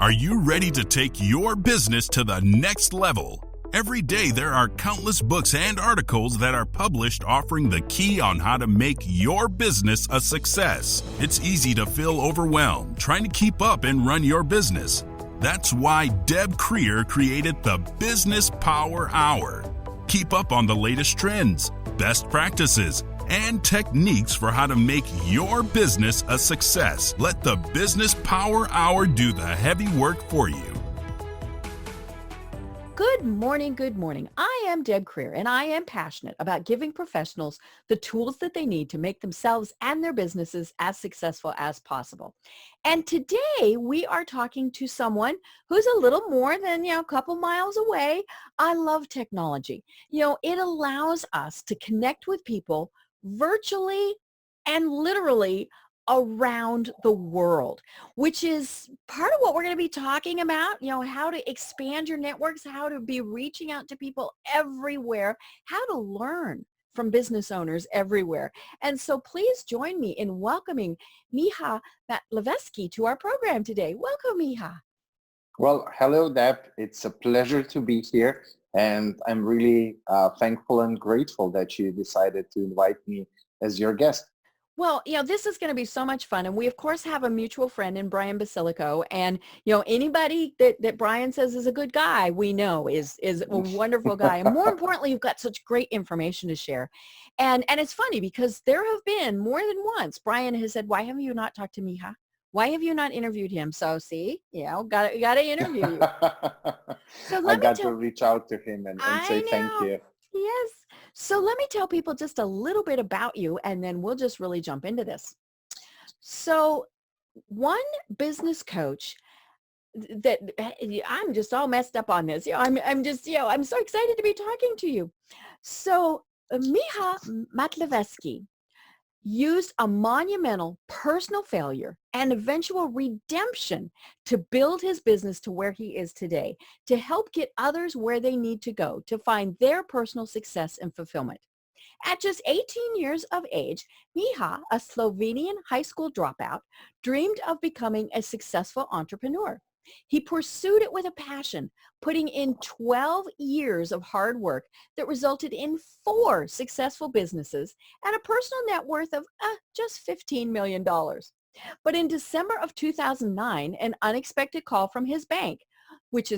Are you ready to take your business to the next level? Every day there are countless books and articles that are published offering the key on how to make your business a success. It's easy to feel overwhelmed trying to keep up and run your business. That's why Deb Creer created the Business Power Hour. Keep up on the latest trends, best practices, and techniques for how to make your business a success. Let the Business Power Hour do the heavy work for you. Good morning, good morning. I am Deb Creer, and I am passionate about giving professionals the tools that they need to make themselves and their businesses as successful as possible. And today we are talking to someone who's a little more than, a couple miles away. I love technology. It allows us to connect with people virtually and literally around the world, which is part of what we're going to be talking about, how to expand your networks, how to be reaching out to people everywhere, how to learn from business owners everywhere. And so please join me in welcoming Miha Matlievski to our program today. Welcome, Miha. Well, hello, Deb. It's a pleasure to be here. And I'm really thankful and grateful that you decided to invite me as your guest. Well, this is going to be so much fun. And we, of course, have a mutual friend in Brian Basilico. And, anybody that Brian says is a good guy, we know is a wonderful guy. And more importantly, you've got such great information to share. And it's funny because there have been more than once, Brian has said, why have you not talked to Miha? Why have you not interviewed him? So see, got to interview you. So I got to reach out to him and say thank you. Yes. So let me tell people just a little bit about you, and then we'll just really jump into this. So one business coach that I'm just all messed up on this. I'm just, I'm so excited to be talking to you. So Miha Matlievski used a monumental personal failure and eventual redemption to build his business to where he is today, to help get others where they need to go to find their personal success and fulfillment. At just 18 years of age, Miha, a Slovenian high school dropout, dreamed of becoming a successful entrepreneur. He pursued it with a passion, putting in 12 years of hard work that resulted in 4 successful businesses and a personal net worth of just $15 million. But in December of 2009, an unexpected call from his bank, which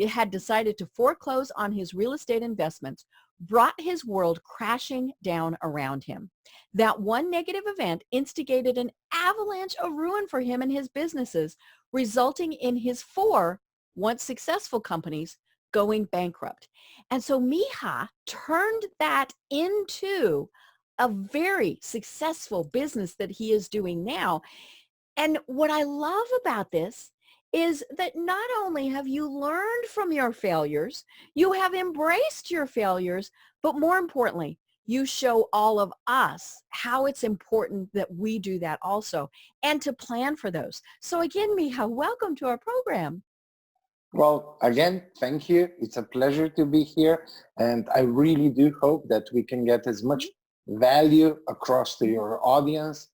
had decided to foreclose on his real estate investments, brought his world crashing down around him. That one negative event instigated an avalanche of ruin for him and his businesses, resulting in his 4 once successful companies going bankrupt. And so Miha turned that into a very successful business that he is doing now. And what I love about this is that not only have you learned from your failures, you have embraced your failures, but more importantly, you show all of us how it's important that we do that also and to plan for those. So again, Miha, welcome to our program. Well, again, thank you. It's a pleasure to be here. And I really do hope that we can get as much value across to your audience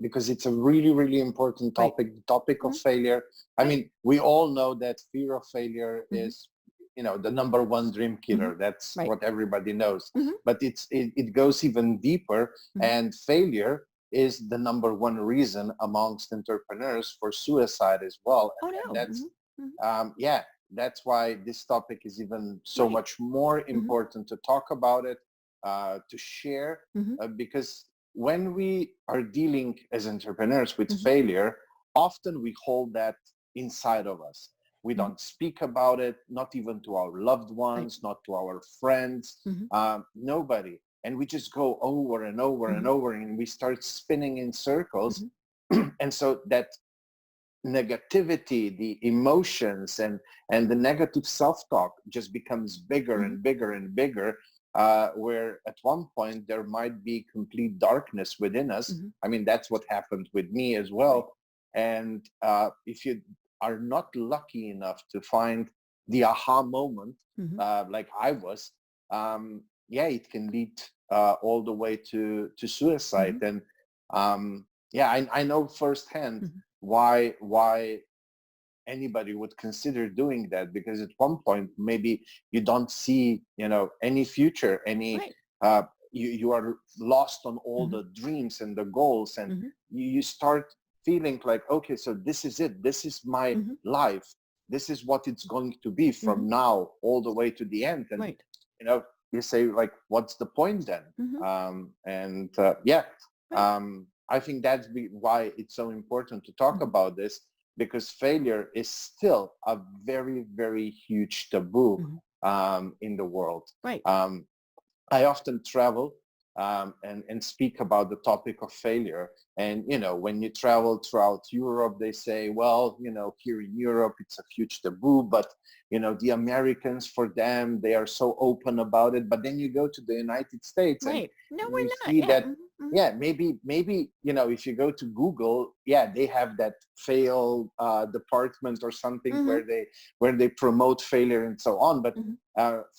because it's a really, really important topic, the topic of failure. I mean, we all know that fear of failure is the number one dream killer. That's what everybody knows. But it goes even deeper, and failure is the number one reason amongst entrepreneurs for suicide as well. Oh, no. And that's that's why this topic is even so much more important to talk about it, to share, because when we are dealing as entrepreneurs with failure, often we hold that inside of us. We don't speak about it, not even to our loved ones, not to our friends, nobody. And we just go over and over and over, and we start spinning in circles. And so that negativity, the emotions, and the negative self-talk just becomes bigger and bigger and bigger, where at one point there might be complete darkness within us. I mean, that's what happened with me as well. And if you are not lucky enough to find the aha moment, like I was, it can lead all the way to suicide. And I know firsthand why anybody would consider doing that, because at one point maybe you don't see, any future, any you are lost on all the dreams and the goals, and you start feeling like, okay, so this is it, this is my life, this is what it's going to be from now all the way to the end. And you say, like, what's the point then? I think that's why it's so important to talk about this, because failure is still a very, very huge taboo in the world. I often travel and speak about the topic of failure. And, when you travel throughout Europe, they say, well, here in Europe, it's a huge taboo, but, the Americans, for them, they are so open about it. But then you go to the United States and you see that, maybe, if you go to Google, they have that fail department or something where they promote failure and so on. But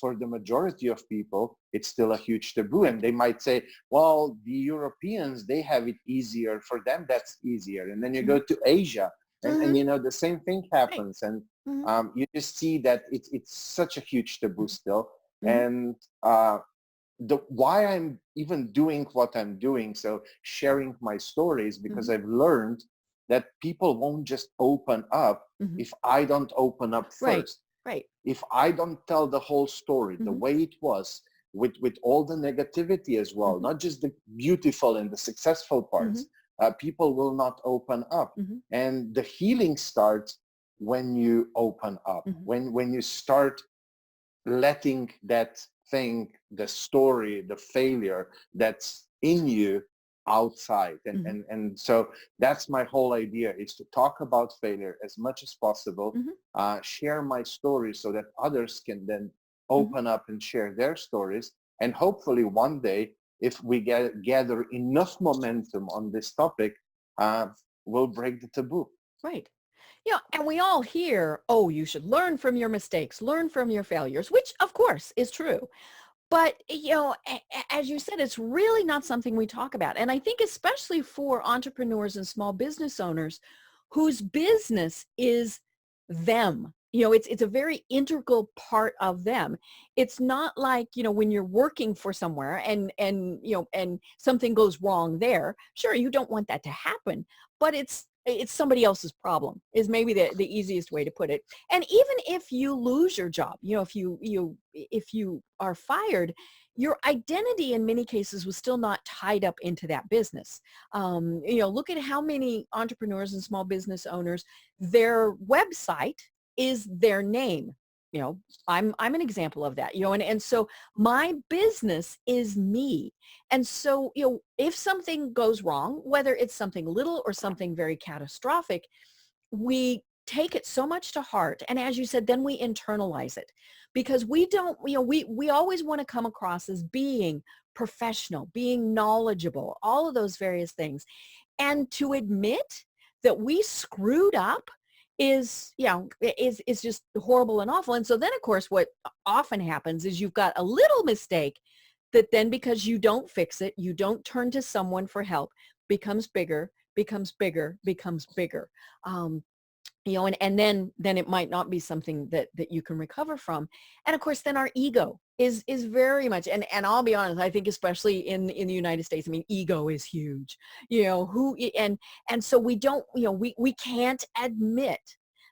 for the majority of people, it's still a huge taboo. And they might say, well, the Europeans, they have it easier. For them, that's easier. And then you go to Asia and the same thing happens. And you just see that it's such a huge taboo still. And why I'm even doing what I'm doing, so sharing my stories, because I've learned that people won't just open up if I don't open up first. If I don't tell the whole story, the way it was, with all the negativity as well, not just the beautiful and the successful parts, people will not open up. And the healing starts when you open up, when you start letting that thing, the story, the failure that's in you outside. And so that's my whole idea, is to talk about failure as much as possible, share my story so that others can then open up and share their stories. And hopefully one day, if we gather enough momentum on this topic, we'll break the taboo. And we all hear, oh, you should learn from your mistakes, learn from your failures, which of course is true. But, as you said, it's really not something we talk about. And I think especially for entrepreneurs and small business owners whose business is them, it's a very integral part of them. It's not like, when you're working for somewhere and something goes wrong there. Sure, you don't want that to happen, but it's somebody else's problem, is maybe the easiest way to put it. And even if you lose your job, if you are fired, your identity in many cases was still not tied up into that business. Look at how many entrepreneurs and small business owners, their website is their name. I'm an example of that, and so my business is me. And so, if something goes wrong, whether it's something little or something very catastrophic, we take it so much to heart. And as you said, then we internalize it, because we don't, we always want to come across as being professional, being knowledgeable, all of those various things. And to admit that we screwed up is just horrible and awful. And so then, of course, what often happens is you've got a little mistake that then, because you don't fix it, you don't turn to someone for help, becomes bigger, becomes bigger, becomes bigger. And then it might not be something that you can recover from. And of course, then our ego is very much, and I'll be honest, I think especially in the United States, I mean, ego is huge, and so we don't, we can't admit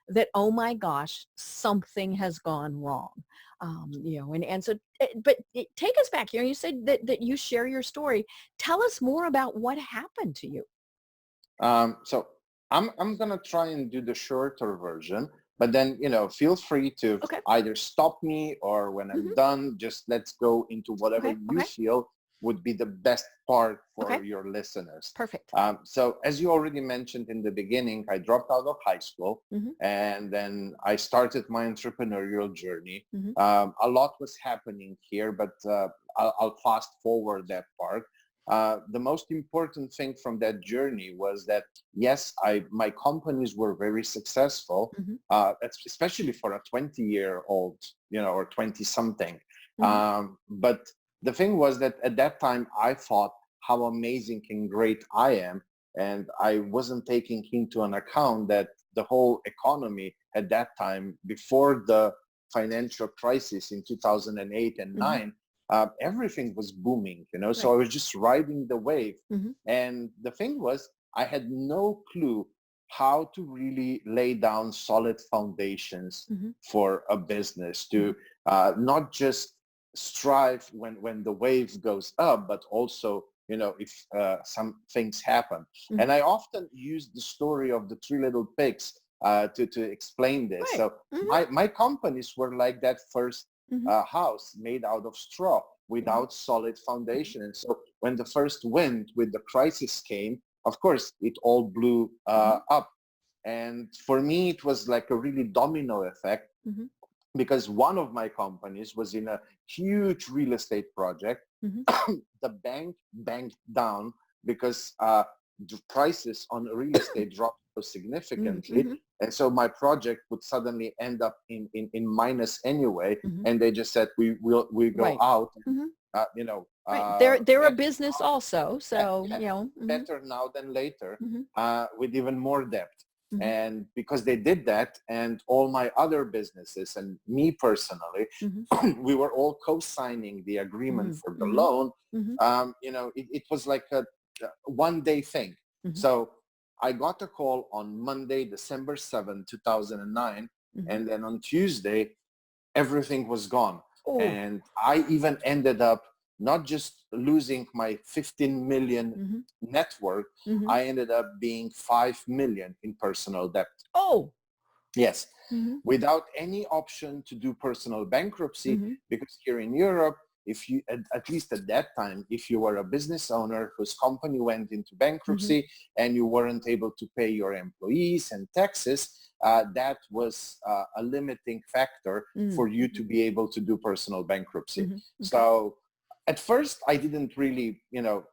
that, oh my gosh, something has gone wrong. And so, but take us back here. You said that you share your story. Tell us more about what happened to you. So I'm gonna try and do the shorter version, but then, feel free to either stop me, or when I'm done, just let's go into whatever you feel would be the best part for your listeners. Perfect. So as you already mentioned in the beginning, I dropped out of high school, and then I started my entrepreneurial journey. A lot was happening here, but I'll fast forward that part. The most important thing from that journey was that, yes, my companies were very successful, especially for a 20-year-old, or 20-something. But the thing was that at that time, I thought how amazing and great I am. And I wasn't taking into an account that the whole economy at that time, before the financial crisis in 2008 and 9, everything was booming, you know, so I was just riding the wave. And the thing was, I had no clue how to really lay down solid foundations for a business to not just strive when the wave goes up, but also, you know, if some things happen. And I often use the story of the three little pigs to explain this. So my companies were like that first house made out of straw without solid foundation. And so when the first wind with the crisis came, of course, it all blew up. And for me, it was like a really domino effect, because one of my companies was in a huge real estate project. The bank banked down because the prices on real estate dropped so significantly. And so my project would suddenly end up in minus anyway. And they just said, we go out, you know. They're a business also. So, you know. Better now than later, with even more debt. And because they did that, and all my other businesses and me personally, we were all co-signing the agreement for the loan. You know, it was like a one-day thing. So I got a call on Monday, December 7, 2009. And then on Tuesday, everything was gone. And I even ended up not just losing my 15 million net worth, I ended up being 5 million in personal debt. Yes. Without any option to do personal bankruptcy, because here in Europe, if you, at least at that time, if you were a business owner whose company went into bankruptcy and you weren't able to pay your employees and taxes, that was a limiting factor for you to be able to do personal bankruptcy. So at first, I didn't really, you know,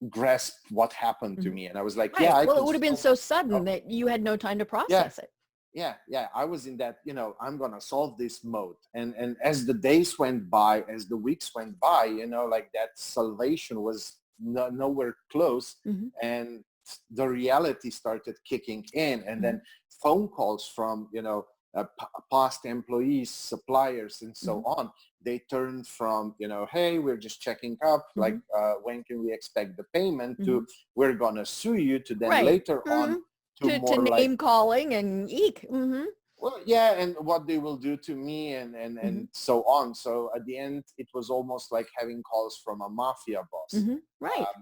grasp what happened to me. And I was like, yeah. Well, it would have been so sudden that you had no time to process it. Yeah. I was in that, you know, I'm going to solve this mode. And as the days went by, as the weeks went by, you know, like that salvation was nowhere close. And the reality started kicking in. And then phone calls from, you know, past employees, suppliers, and so on, they turned from, you know, hey, we're just checking up, like, when can we expect the payment, to we're going to sue you, to then later on to more name like, calling and eek. Well, yeah, and what they will do to me and so on. So at the end, it was almost like having calls from a mafia boss.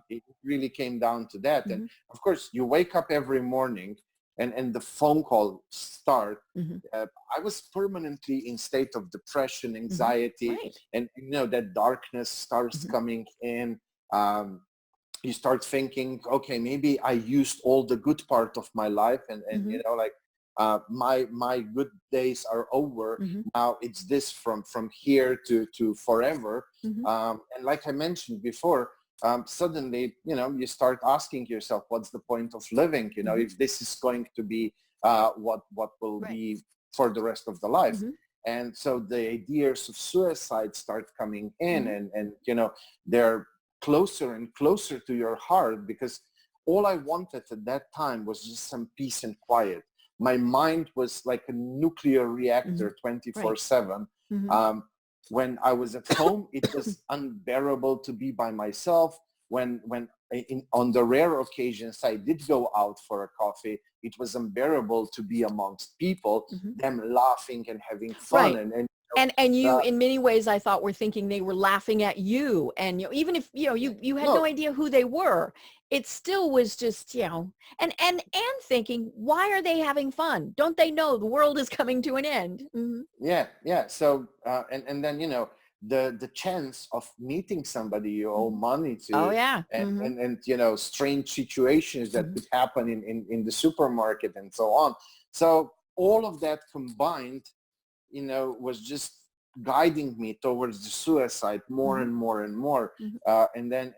It really came down to that. And of course, you wake up every morning and the phone call start. I was permanently in state of depression, anxiety, and you know, that darkness starts coming in. You start thinking, okay, maybe I used all the good part of my life, and you know, like, my good days are over. Now it's this from here to forever. And like I mentioned before, suddenly, you know, you start asking yourself, what's the point of living? You know, if this is going to be what will be for the rest of the life. And so the ideas of suicide start coming in, and you know, they're closer and closer to your heart, because all I wanted at that time was just some peace and quiet. My mind was like a nuclear reactor 24/7. When I was at home, it was unbearable to be by myself. When on the rare occasions I did go out for a coffee, it was unbearable to be amongst people, them laughing and having fun. And you, in many ways, I thought, were thinking they were laughing at you. And, you know, even if, you know, you had no idea who they were, it still was just, you know, and thinking, why are they having fun? Don't they know the world is coming to an end? Yeah. So, and then, you know, the chance of meeting somebody you owe money to, and you know, strange situations that could happen in the supermarket and so on. So all of that combined, you know, was just guiding me towards the suicide more and more and more. And then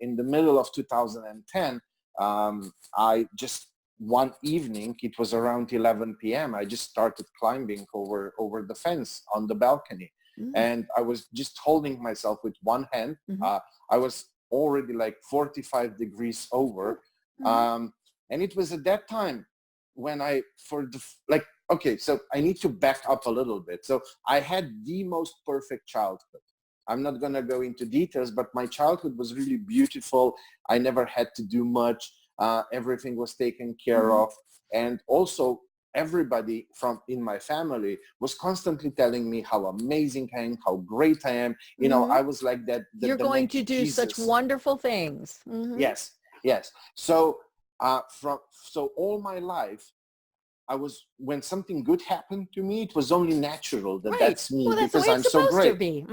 in the middle of 2010, I just, one evening, it was around 11 p.m. I just started climbing over the fence on the balcony. And I was just holding myself with one hand. I was already like 45 degrees over. And it was at that time when okay, so I need to back up a little bit. So I had the most perfect childhood. I'm not going to go into details, but my childhood was really beautiful. I never had to do much. Everything was taken care of. And also everybody from in my family was constantly telling me how amazing I am, how great I am. You know, I was like that. You're going to do such wonderful things. Yes, yes. So so all my life, when something good happened to me, it was only natural that that's me, that's because the way I'm it's so supposed great. to be.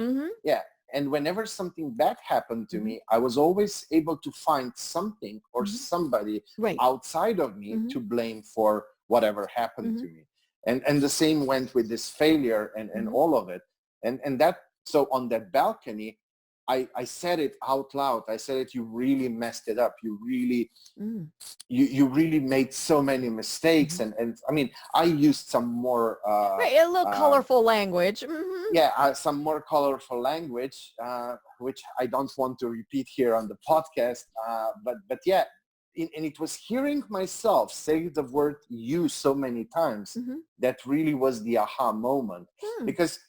Yeah. And whenever something bad happened to me, I was always able to find something or somebody outside of me to blame for whatever happened to me. And the same went with this failure and all of it. And that, so on that balcony, I said it out loud. I said it, you really messed it up. You really, you really made so many mistakes. And I mean, I used some more, a little colorful language. Yeah, some more colorful language, which I don't want to repeat here on the podcast. But yeah, and it was hearing myself say the word "you" so many times that really was the aha moment. Because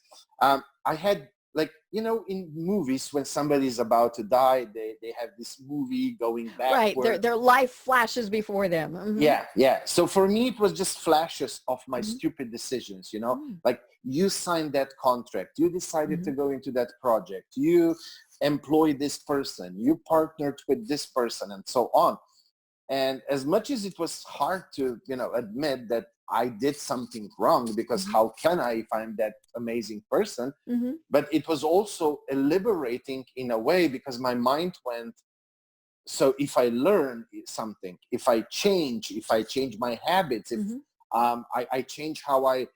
I had, like, you know, in movies, when somebody's about to die, they have this movie going backward. Right, their life flashes before them. Yeah. So for me, it was just flashes of my stupid decisions, you know, like you signed that contract, you decided to go into that project, you employ this person, you partnered with this person, and so on. And as much as it was hard to, you know, admit that I did something wrong, because how can I if I'm that amazing person? But it was also liberating in a way, because my mind went, so if I learn something, if I change my habits, if I change how I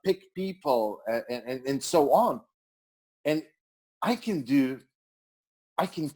pick people and so on, and I can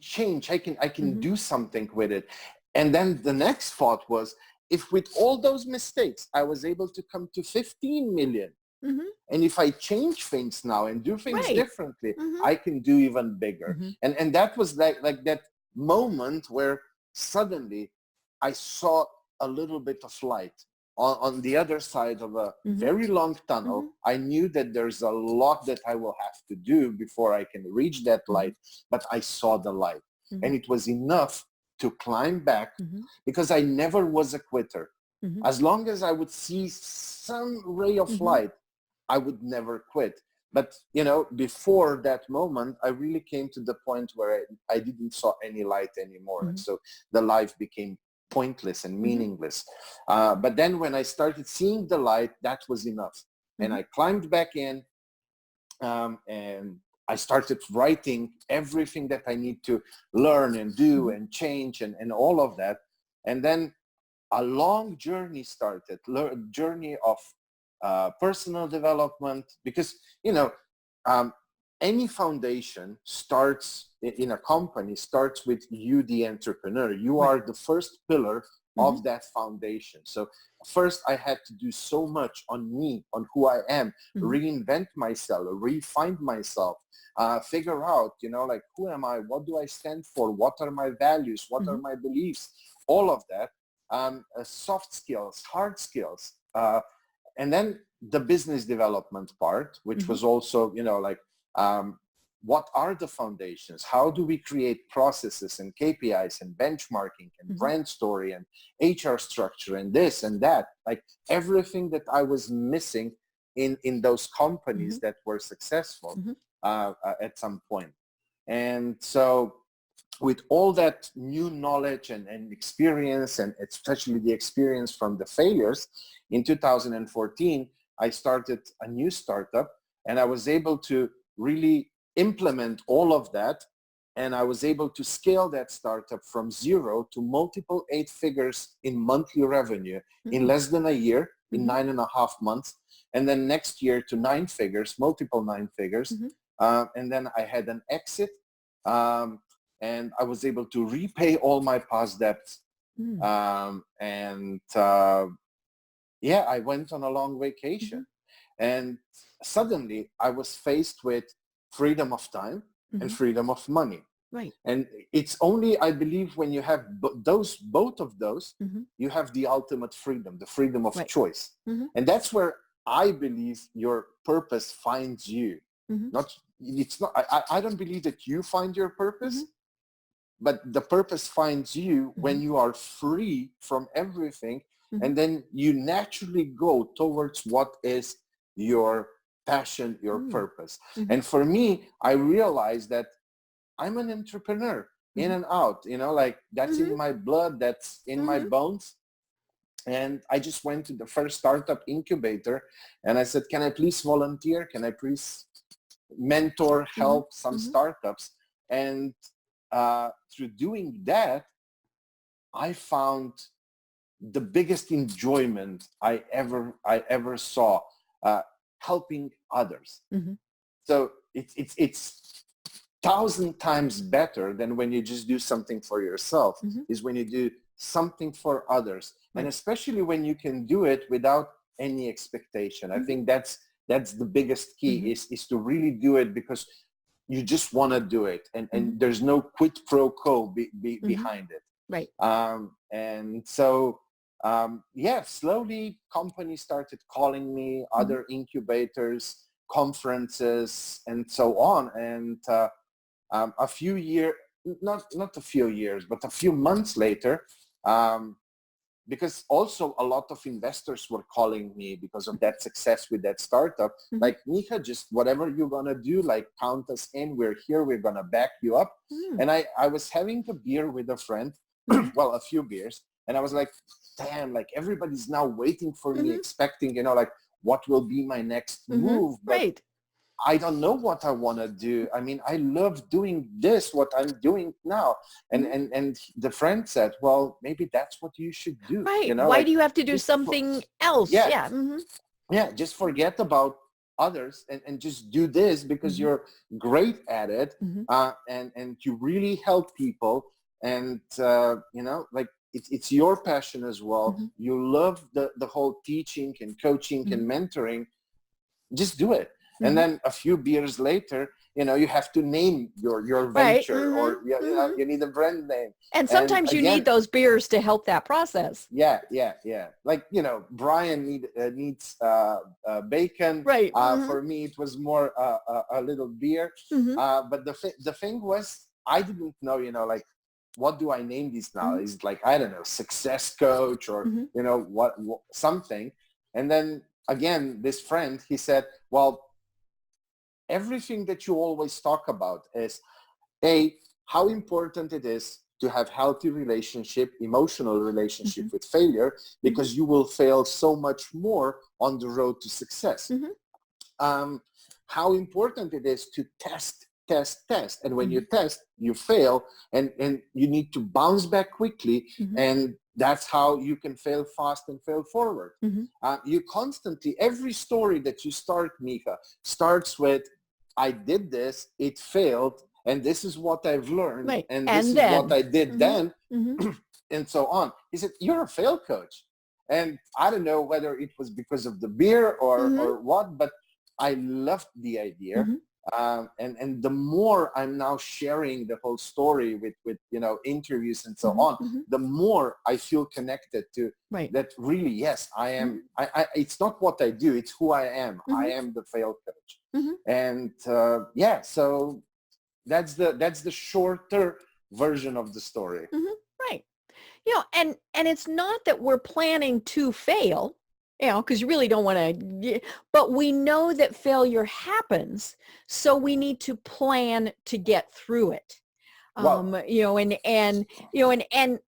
change, I can do something with it. And then the next thought was, if with all those mistakes, I was able to come to 15 million, and if I change things now and do things differently, I can do even bigger. And that was like that moment where suddenly I saw a little bit of light on the other side of a very long tunnel. I knew that there's a lot that I will have to do before I can reach that light, but I saw the light, and it was enough to climb back, because I never was a quitter. As long as I would see some ray of light, I would never quit. But, you know, before that moment, I really came to the point where I didn't saw any light anymore. And so the life became pointless and meaningless. But then when I started seeing the light, that was enough. And I climbed back in, and I started writing everything that I need to learn and do and change and all of that. And then a long journey started, journey of personal development, because, you know, any foundation starts in a company, starts with you, the entrepreneur. You are the first pillar of that foundation. So first I had to do so much on me, on who I am, reinvent myself, refine myself, figure out, you know, like, who am I? What do I stand for? What are my values? What are my beliefs? All of that. Soft skills, hard skills. And then the business development part, which was also, you know, like, what are the foundations? How do we create processes and KPIs and benchmarking and brand story and HR structure and this and that? Like, everything that I was missing in those companies that were successful at some point. And so with all that new knowledge and experience, and especially the experience from the failures, in 2014, I started a new startup, and I was able to really implement all of that. And I was able to scale that startup from 0 to multiple 8 figures in monthly revenue in less than a year, in 9.5 months. And then next year to 9 figures, multiple 9 figures. And then I had an exit. And I was able to repay all my past debts. Yeah, I went on a long vacation. And suddenly I was faced with freedom of time and freedom of money. Right. And it's only, I believe, when you have both of those, you have the ultimate freedom, the freedom of Right. choice. And that's where I believe your purpose finds you. I don't believe that you find your purpose, but the purpose finds you when you are free from everything. And then you naturally go towards what is your passion, your purpose. And for me, I realized that I'm an entrepreneur in and out, like that's in my blood, that's in my bones. And I just went to the first startup incubator and I said, can I please volunteer? Can I please mentor, help some startups? And through doing that, I found the biggest enjoyment I ever saw, helping others. So it's 1,000 times better than when you just do something for yourself, is when you do something for others. And especially when you can do it without any expectation. I think that's the biggest key, is to really do it because you just want to do it. And there's no quid pro quo behind it. Right. And so, slowly companies started calling me, other incubators, conferences, and so on. And a few years, not a few years, but a few months later, because also a lot of investors were calling me because of that success with that startup, like, Miha, just whatever you're going to do, like, count us in, we're here, we're going to back you up. And I was having a beer with a friend, well, a few beers, and I was like, damn, like, everybody's now waiting for me, expecting, like, what will be my next move. But I don't know what I want to do. I mean, I love doing this, what I'm doing now. And the friend said, well, maybe that's what you should do. Right. Why do you have to do something else? Yeah. Yeah. Just forget about others and just do this because you're great at it. And you really help people. And, like, it's your passion as well. You love the whole teaching and coaching and mentoring. Just do it. And then a few beers later, you have to name your venture, or you need a brand name. And sometimes you need those beers to help that process. Yeah. Like, Brian needs bacon. Right. For me, it was more a little beer. But the thing was, I didn't know, like, what do I name these now? Is it like, I don't know, success coach or, what something. And then again, this friend, he said, well, everything that you always talk about is, how important it is to have healthy relationship, emotional relationship with failure, because you will fail so much more on the road to success. How important it is to test. And when you test, you fail, and you need to bounce back quickly. And that's how you can fail fast and fail forward. You constantly, every story that you start, Miha, starts with, I did this, it failed, and this is what I've learned, and this is what I did then, and so on. He said, you're a fail coach. And I don't know whether it was because of the beer or what, but I loved the idea. And the more I'm now sharing the whole story with interviews and so on, the more I feel connected to that. Really, yes, I am. It's not what I do; it's who I am. I am the fail coach. And so that's the shorter version of the story. Right. And it's not that we're planning to fail. Because you really don't want to, but we know that failure happens, so we need to plan to get through it. And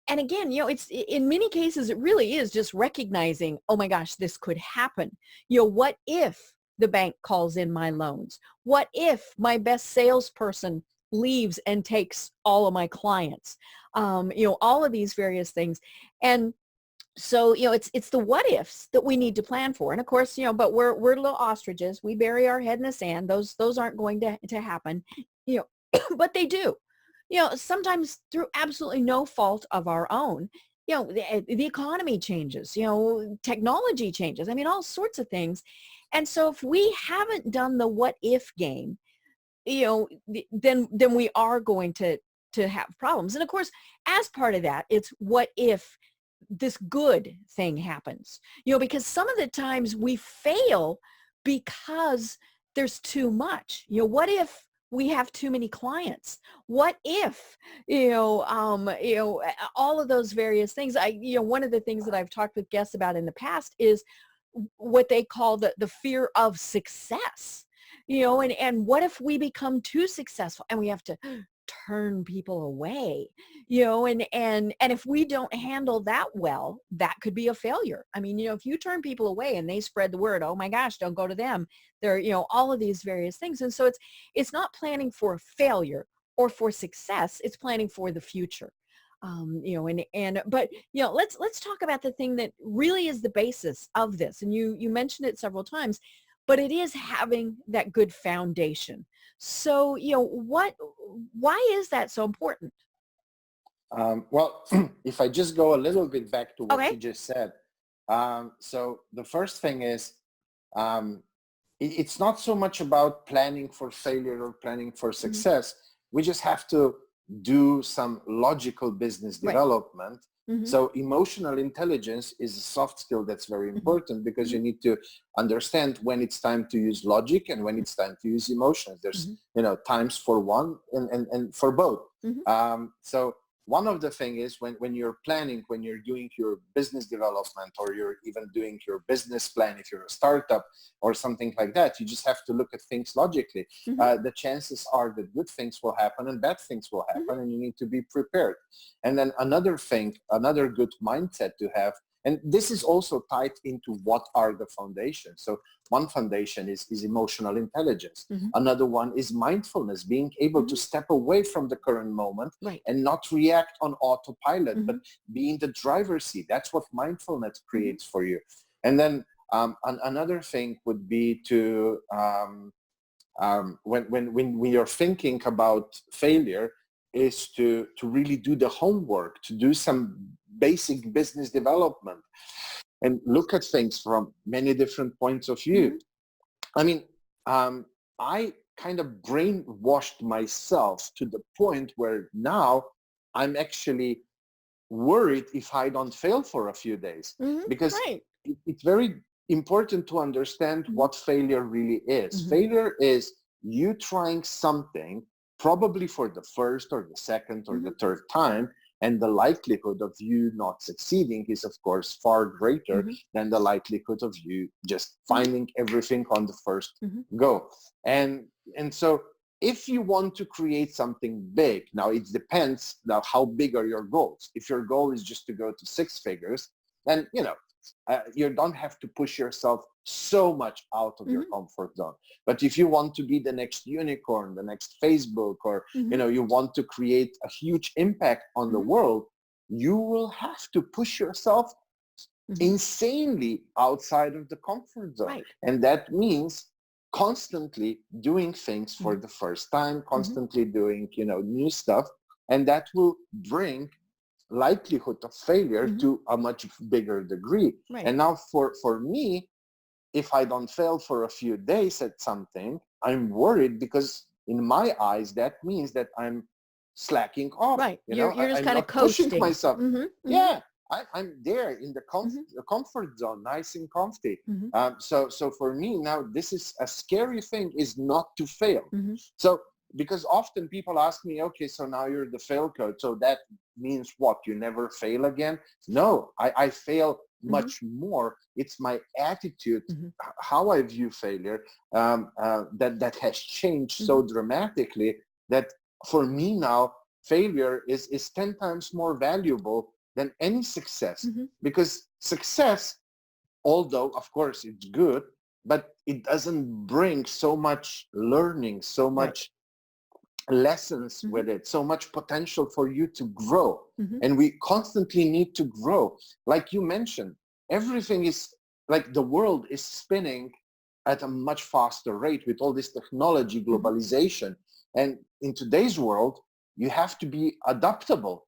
again, it's, in many cases, it really is just recognizing, oh my gosh, this could happen. What if the bank calls in my loans? What if my best salesperson leaves and takes all of my clients? All of these various things. And so, it's the what ifs that we need to plan for. And of course, but we're little ostriches. We bury our head in the sand. Those aren't going to happen, but they do, sometimes through absolutely no fault of our own. The economy changes, technology changes. I mean, all sorts of things. And so if we haven't done the what if game, then we are going to to have problems. And of course, as part of that, it's what if this good thing happens, because some of the times we fail because there's too much. What if we have too many clients? What if, all of those various things. One of the things that I've talked with guests about in the past is what they call the fear of success, and what if we become too successful and we have to turn people away, and if we don't handle that well, that could be a failure. I mean, if you turn people away and they spread the word, oh my gosh, don't go to them. They're, all of these various things. And so it's not planning for failure or for success. It's planning for the future. But let's talk about the thing that really is the basis of this. And you mentioned it several times, but it is having that good foundation. So, why is that so important? Well, if I just go a little bit back to what Okay. you just said. So the first thing is, it's not so much about planning for failure or planning for success. We just have to do some logical business development. So emotional intelligence is a soft skill that's very important, because you need to understand when it's time to use logic and when it's time to use emotions. There's, times for one and for both. So one of the things is when you're planning, when you're doing your business development, or you're even doing your business plan, if you're a startup or something like that, you just have to look at things logically. The chances are that good things will happen and bad things will happen, and you need to be prepared. And then another thing, another good mindset to have, and this is also tied into what are the foundations. So one foundation is emotional intelligence. Another one is mindfulness, being able to step away from the current moment and not react on autopilot, but be in the driver's seat. That's what mindfulness creates for you. And then another thing would be to, when you're thinking about failure, is to really do the homework, to do some basic business development and look at things from many different points of view. I mean, I kind of brainwashed myself to the point where now I'm actually worried if I don't fail for a few days, because it's very important to understand what failure really is. Failure is you trying something probably for the first or the second or the third time, and the likelihood of you not succeeding is, of course, far greater than the likelihood of you just finding everything on the first go. And so if you want to create something big, now it depends now how big are your goals. If your goal is just to go to 6 figures, then you don't have to push yourself so much out of your comfort zone. But if you want to be the next unicorn, the next Facebook, or you want to create a huge impact on the world, you will have to push yourself insanely outside of the comfort zone. And that means constantly doing things for the first time, constantly doing new stuff, and that will bring likelihood of failure to a much bigger degree. And now for me, if I don't fail for a few days at something, I'm worried, because in my eyes that means that I'm slacking off. You're just I'm kind of not pushing coasting myself. I'm there in the comfort zone, nice and comfy. So for me now, this is a scary thing, is not to fail. So because often people ask me, okay, so now you're the fail coach, so that means what? You never fail again? No, I fail much more. It's my attitude, how I view failure, that has changed so dramatically that for me now, failure is 10 times more valuable than any success. Because success, although of course it's good, but it doesn't bring so much learning, so much lessons with it, so much potential for you to grow. And we constantly need to grow. Like you mentioned, everything is like the world is spinning at a much faster rate with all this technology, globalization. And in today's world, you have to be adaptable.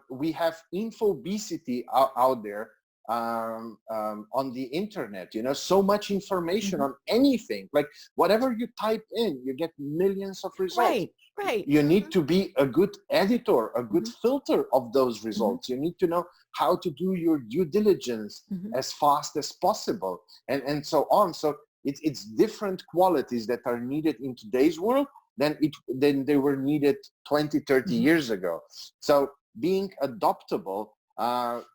We have infobesity out there. on the internet, so much information on anything, like whatever you type in, you get millions of results. Right. You need to be a good editor, a good filter of those results. You need to know how to do your due diligence as fast as possible, and so on. So it's different qualities that are needed in today's world than they were needed 20, 30 years ago. So being adaptable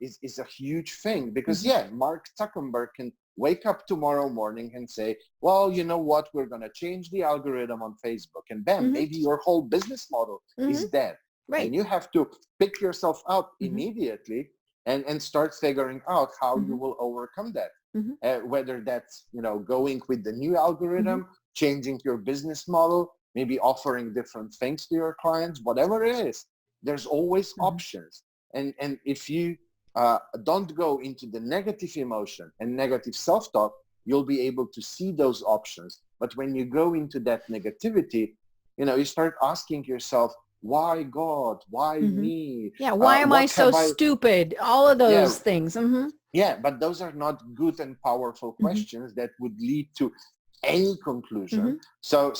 is a huge thing, because Mark Zuckerberg can wake up tomorrow morning and say, well, you know what, we're going to change the algorithm on Facebook, and bam, maybe your whole business model is dead. And you have to pick yourself up immediately and start figuring out how you will overcome that. Whether that's, going with the new algorithm, changing your business model, maybe offering different things to your clients, whatever it is, there's always options. And if you don't go into the negative emotion and negative self-talk, you'll be able to see those options. But when you go into that negativity, you start asking yourself, why God? Why me? Yeah, why am I so stupid? All of those things. Yeah, but those are not good and powerful questions that would lead to any conclusion. So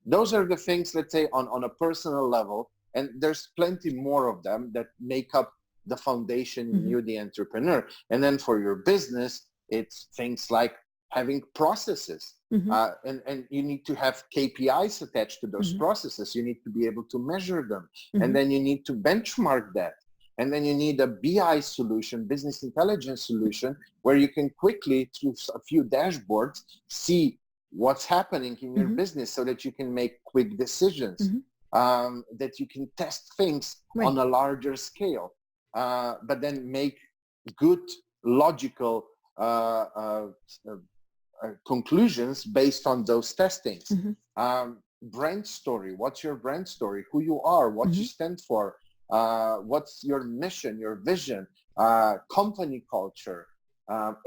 those are the things, let's say, on a personal level, and there's plenty more of them that make up the foundation in you, the entrepreneur. And then for your business, it's things like having processes, and you need to have KPIs attached to those processes. You need to be able to measure them, and then you need to benchmark that. And then you need a BI solution, business intelligence solution, where you can quickly, through a few dashboards, see what's happening in your business so that you can make quick decisions, that you can test things on a larger scale, but then make good, logical conclusions based on those testings. Brand story. What's your brand story? Who you are, what you stand for, what's your mission, your vision, company culture,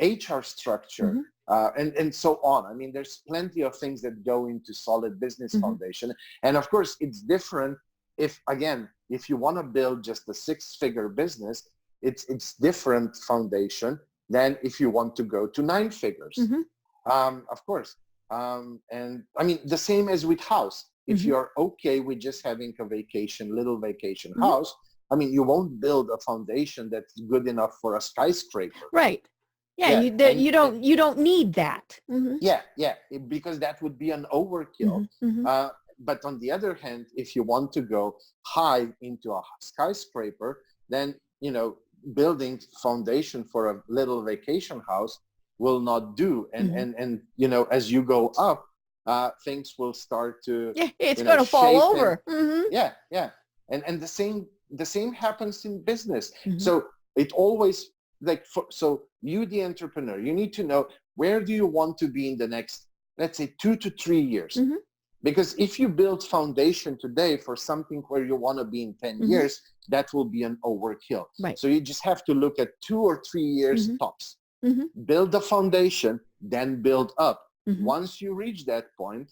HR structure, and so on. I mean, there's plenty of things that go into solid business foundation. And of course, it's different if you want to build just a 6-figure business, it's different foundation than if you want to go to 9 figures. Of course. And I mean, the same as with house. If you're okay with just having a little vacation house, I mean, you won't build a foundation that's good enough for a skyscraper. Right. Yeah, you don't need that. Because that would be an overkill. But on the other hand, if you want to go high into a skyscraper, then, building foundation for a little vacation house will not do. And as you go up, things will start to it's going to fall over. And the same happens in business. So it always, so you, the entrepreneur, you need to know, where do you want to be in the next, let's say, 2 to 3 years? Because if you build foundation today for something where you want to be in 10 years, that will be an overkill. So you just have to look at 2 or 3 years tops. Build the foundation, then build up. Once you reach that point,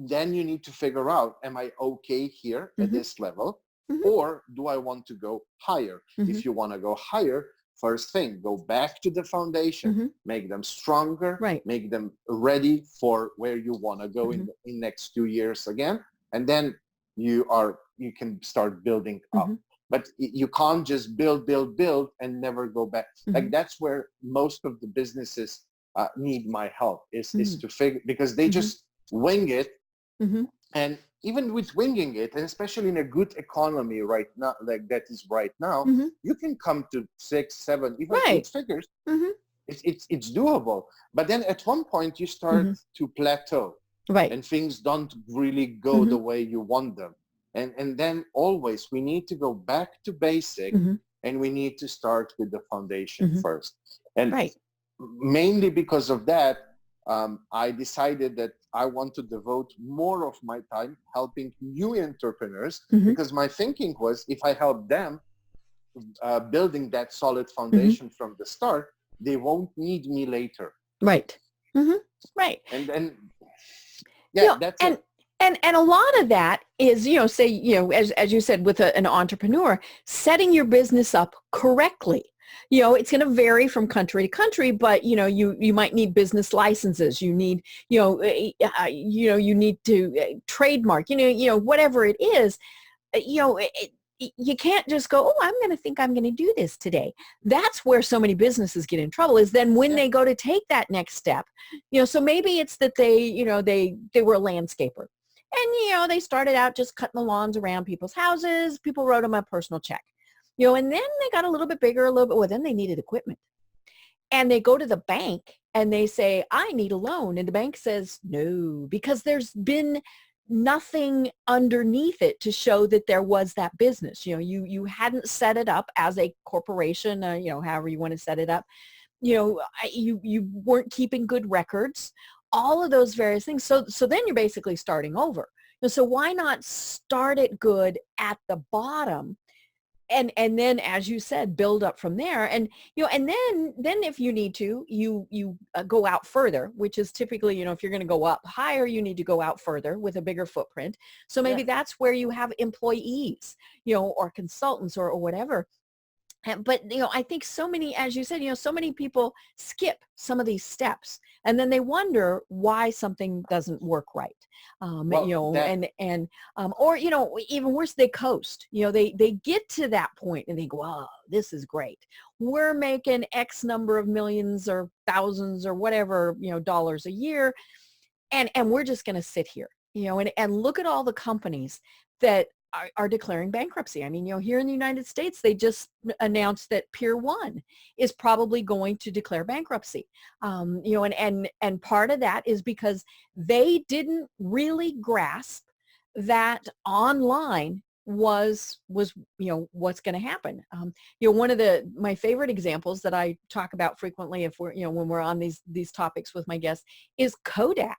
then you need to figure out, am I okay here at this level? Or do I want to go higher? If you want to go higher, first thing, go back to the foundation, make them stronger, make them ready for where you want to go in next 2 years again. And then you can start building up. But you can't just build and never go back. Like, that's where most of the businesses need my help, is to figure, because they just wing it. And even with winging it, and especially in a good economy right now, like that is right now, you can come to 6, 7, even 8 figures. It's doable. But then at one point you start to plateau, and things don't really go the way you want them. And then always we need to go back to basic, and we need to start with the foundation first. And mainly because of that, I decided that I want to devote more of my time helping new entrepreneurs, because my thinking was, if I help them building that solid foundation from the start, they won't need me later. Right. And that's and it. And a lot of that is, say, as you said, with an entrepreneur, setting your business up correctly. It's going to vary from country to country, but, you might need business licenses. You need, you need to trademark, whatever it is, you can't just go, oh, I'm going to think I'm going to do this today. That's where so many businesses get in trouble, is then when they go to take that next step, so maybe it's that they were a landscaper. And, they started out just cutting the lawns around people's houses. People wrote them a personal check, and then they got a little bit bigger, well, then they needed equipment. And they go to the bank and they say, I need a loan. And the bank says, no, because there's been nothing underneath it to show that there was that business. You hadn't set it up as a corporation, however you want to set it up. You weren't keeping good records, all of those various things. So then you're basically starting over. So why not start it good at the bottom? And then, as you said, build up from there. And, and then if you need to, you go out further, which is typically, if you're going to go up higher, you need to go out further with a bigger footprint. So maybe that's where you have employees, or consultants or whatever. But, I think so many, as you said, so many people skip some of these steps, and then they wonder why something doesn't work right. Or, even worse, they coast. They get to that point and they go, oh, this is great. We're making X number of millions or thousands or whatever, dollars a year. And we're just going to sit here, and look at all the companies that are declaring bankruptcy. I mean, here in the United States, they just announced that Pier 1 is probably going to declare bankruptcy. And part of that is because they didn't really grasp that online was what's going to happen. One of my favorite examples that I talk about frequently, if we're, when we're on these topics with my guests, is Kodak.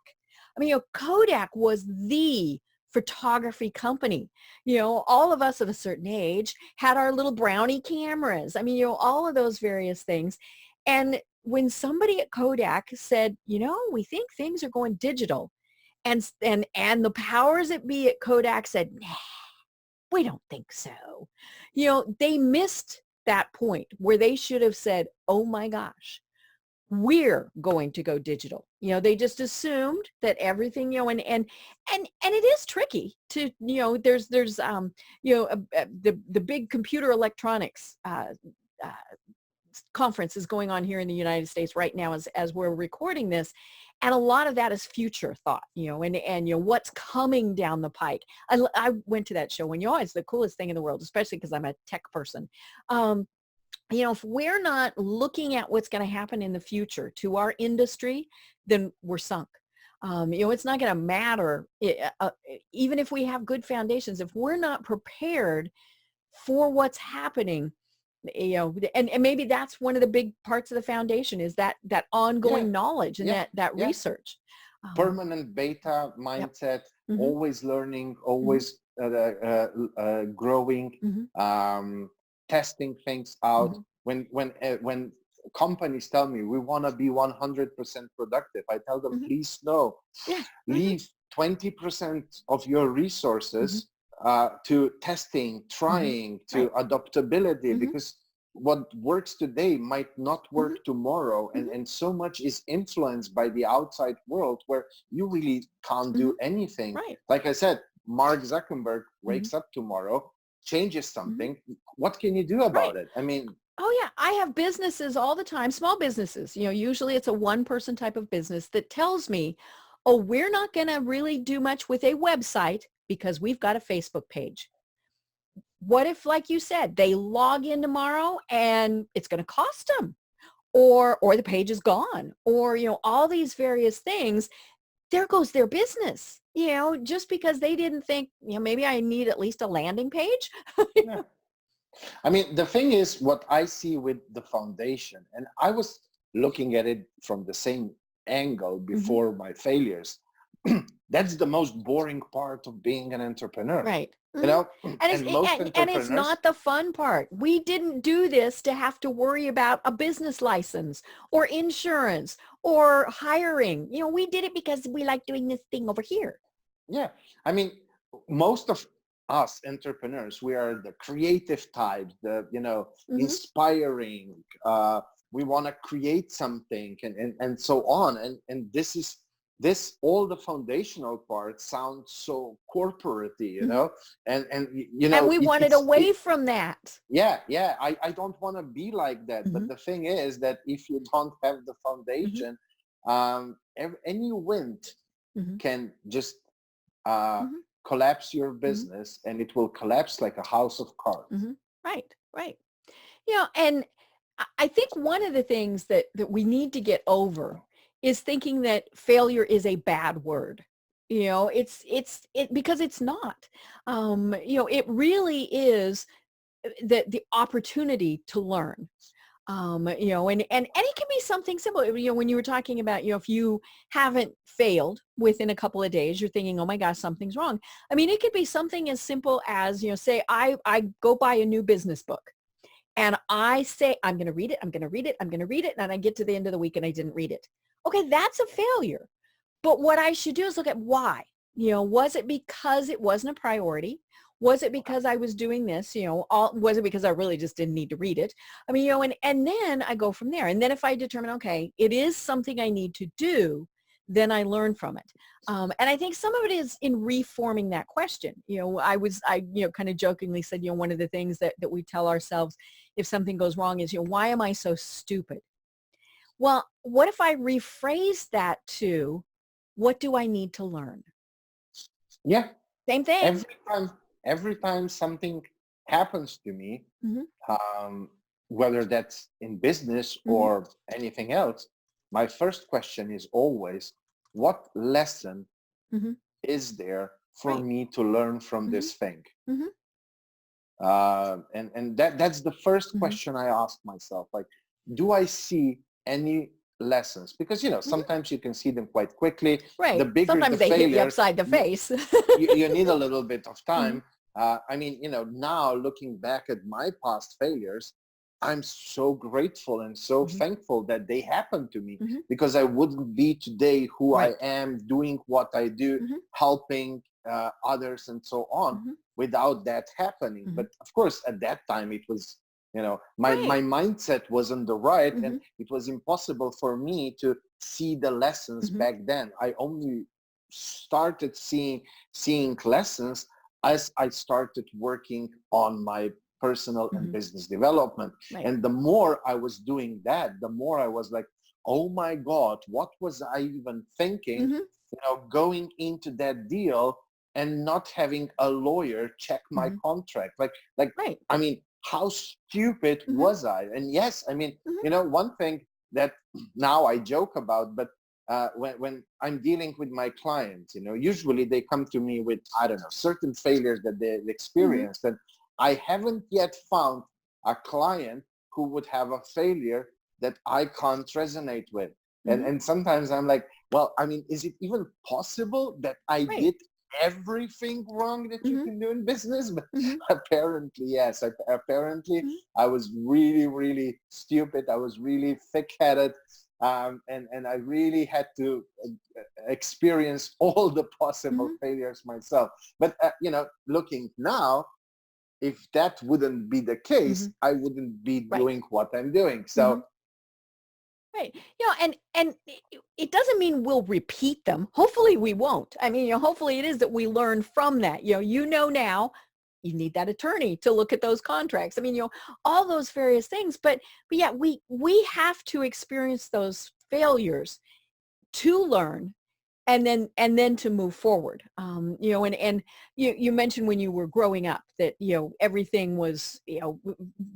I mean, Kodak was the photography company. All of us of a certain age had our little brownie cameras. I mean, all of those various things. And when somebody at Kodak said, we think things are going digital, and the powers that be at Kodak said, nah, we don't think so. They missed that point where they should have said, oh my gosh, we're going to go digital. They just assumed that everything, and it is tricky to, there's the big computer electronics conference is going on here in the United States right now as we're recording this. And a lot of that is future thought, and what's coming down the pike. I went to that show, and it's the coolest thing in the world, especially because I'm a tech person. If we're not looking at what's going to happen in the future to our industry, then we're sunk. It's not going to matter, even if we have good foundations, if we're not prepared for what's happening, and maybe that's one of the big parts of the foundation is that ongoing knowledge and that research. Permanent beta mindset, always learning, always growing, testing things out. When companies tell me we want to be 100% productive, I tell them, please no, leave 20% of your resources to testing, trying, to adaptability, because what works today might not work tomorrow, and so much is influenced by the outside world where you really can't do anything. Like I said, Mark Zuckerberg wakes up tomorrow, changes something. What can you do about it? I mean, oh yeah, I have businesses all the time, small businesses, usually it's a one-person type of business that tells me, oh, we're not going to really do much with a website because we've got a Facebook page. What if, like you said, they log in tomorrow and it's going to cost them, or the page is gone, or, all these various things. There goes their business, just because they didn't think, maybe I need at least a landing page. I mean, the thing is, what I see with the foundation, and I was looking at it from the same angle before my failures, that's the most boring part of being an entrepreneur. Right. And it's not the fun part. We didn't do this to have to worry about a business license or insurance or hiring. We did it because we like doing this thing over here. Yeah. I mean, most of us entrepreneurs, we are the creative types, Mm-hmm. inspiring, we want to create something and so on. And all the foundational parts sound so corporate, Mm-hmm. And we wanted away from that. yeah, I don't want to be like that. Mm-hmm. But the thing is that if you don't have the Mm-hmm. foundation, any wind Mm-hmm. can just uh, Mm-hmm. collapse your Mm-hmm. business, and it will collapse like a house of cards. Mm-hmm. Right, right. And I think one of the things that we need to get over is thinking that failure is a bad word. It because it's not. It really is the opportunity to learn. And it can be something simple. When you were talking about, if you haven't failed within a couple of days, you're thinking, oh my gosh, something's wrong. I mean, it could be something as simple as, say I go buy a new business book. And I say, I'm going to read it, I'm going to read it, I'm going to read it. And I get to the end of the week and I didn't read it. Okay, that's a failure. But what I should do is look at why. Was it because it wasn't a priority? Was it because I was doing this? Was it because I really just didn't need to read it? I mean, and then I go from there. And then if I determine, okay, it is something I need to do, then I learn from it. And I think some of it is in reforming that question. I kind of jokingly said, one of the things that we tell ourselves if something goes wrong is, why am I so stupid? Well, what if I rephrase that to, what do I need to learn? Yeah. Same thing. Every time something happens to me, Mm-hmm. whether that's in business Mm-hmm. or anything else, my first question is always, what lesson Mm-hmm. is there for Right. me to learn from Mm-hmm. this thing? Mm-hmm. And that's the first Mm-hmm. question I ask myself. Like, do I see any lessons? Because Mm-hmm. sometimes you can see them quite quickly. Right. The bigger Sometimes the they hit you failure, upside the face. you need a little bit of Mm-hmm. time. I mean, now looking back at my past failures, I'm so grateful and so Mm-hmm. thankful that they happened to me, Mm-hmm. because I wouldn't be today who I Right. am, doing what I do, Mm-hmm. helping others and so on, Mm-hmm. without that happening. Mm-hmm. But of course, at that time, it was, my Right. mindset wasn't the right, Mm-hmm. and it was impossible for me to see the lessons Mm-hmm. back then. I only started seeing lessons as I started working on my personal and Mm-hmm. business development. Right. And the more I was doing that, the more I was like, oh my God, what was I even thinking, Mm-hmm. going into that deal and not having a lawyer check my Mm-hmm. contract. Right. I mean, how stupid Mm-hmm. was I? And yes, I mean, Mm-hmm. one thing that now I joke about, but when I'm dealing with my clients, usually they come to me with, I don't know, certain failures that they've Mm-hmm. experienced. And I haven't yet found a client who would have a failure that I can't resonate with. Mm-hmm. And sometimes I'm like, well, I mean, is it even possible that I Right. did everything wrong that you Mm-hmm. can do in business? But Mm-hmm. apparently, yes. Apparently, Mm-hmm. I was really, really stupid. I was really thick-headed. And I really had to experience all the possible Mm-hmm. failures myself. But, looking now, if that wouldn't be the case, Mm-hmm. I wouldn't be Right. doing what I'm doing. Mm-hmm. So, Right. And it doesn't mean we'll repeat them. Hopefully we won't. I mean, hopefully it is that we learn from that. Now you need that attorney to look at those contracts. I mean, all those various things. But yeah, we have to experience those failures to learn and then to move forward. And you mentioned when you were growing up that, everything was,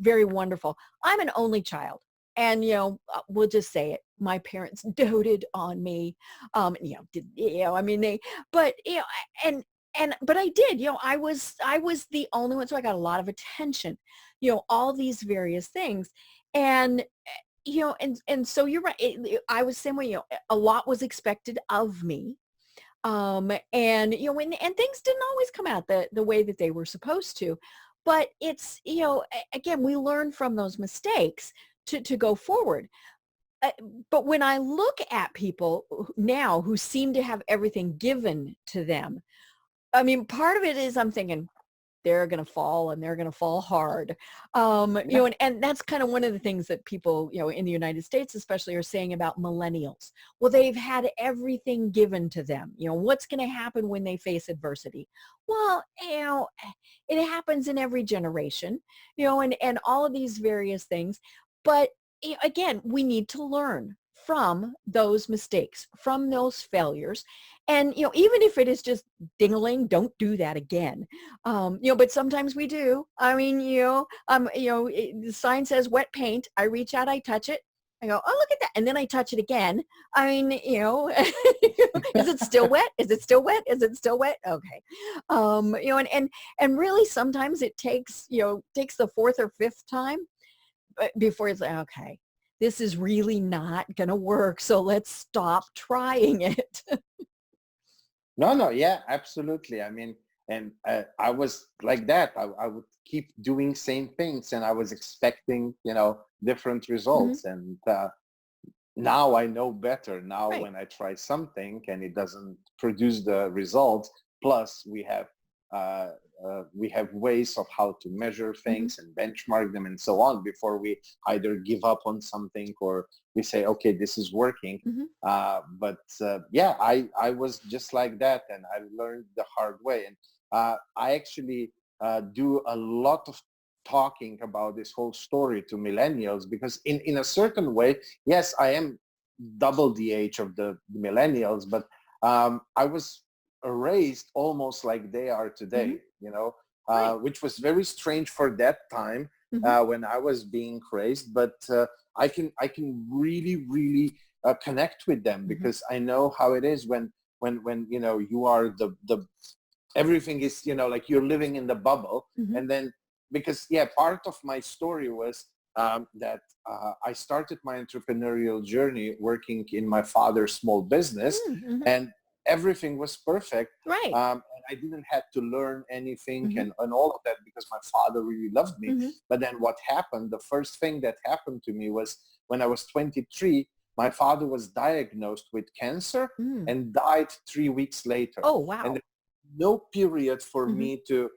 very wonderful. I'm an only child. And, we'll just say it. My parents doted on me. I mean, but, but I did, I was the only one. So I got a lot of attention, all these various things. And, and so you're right. I was the same way, a lot was expected of me. And, and things didn't always come out the way that they were supposed to. But it's, again, we learn from those mistakes to go forward. But when I look at people now who seem to have everything given to them, I mean, part of it is I'm thinking, they're going to fall and they're going to fall hard. Yeah. And that's kind of one of the things that people, in the United States especially are saying about millennials. Well, they've had everything given to them. What's going to happen when they face adversity? Well, it happens in every generation, and all of these various things. But again, we need to learn from those mistakes, from those failures. And, even if it is just ding-a-ling, don't do that again. But sometimes we do. I mean, the sign says wet paint. I reach out, I touch it. I go, oh, look at that. And then I touch it again. I mean, is it still wet? Is it still wet? Is it still wet? Okay. And really sometimes it takes the fourth or fifth time before it's like, okay, this is really not going to work. So let's stop trying it. No, yeah, absolutely. I mean, and I was like that. I would keep doing same things, and I was expecting, different results. And now I know better. Now, Right. when I try something and it doesn't produce the results, plus we have ways of how to measure things and benchmark them and so on before we either give up on something or we say, okay, this is working. But yeah, I was just like that, and I learned the hard way. And I actually do a lot of talking about this whole story to millennials, because in a certain way, yes, I am double the age of the millennials, but I was raised almost like they are today, Right. which was very strange for that time when I was being raised. But I can really connect with them, because I know how it is when you are the everything is like you're living in the bubble. And then, because part of my story was that I started my entrepreneurial journey working in my father's small business, and everything was perfect. Right. And I didn't have to learn anything and all of that, because my father really loved me. But then what happened, the first thing that happened to me was when I was 23, my father was diagnosed with cancer and died 3 weeks later. Oh, wow. And no period for me to,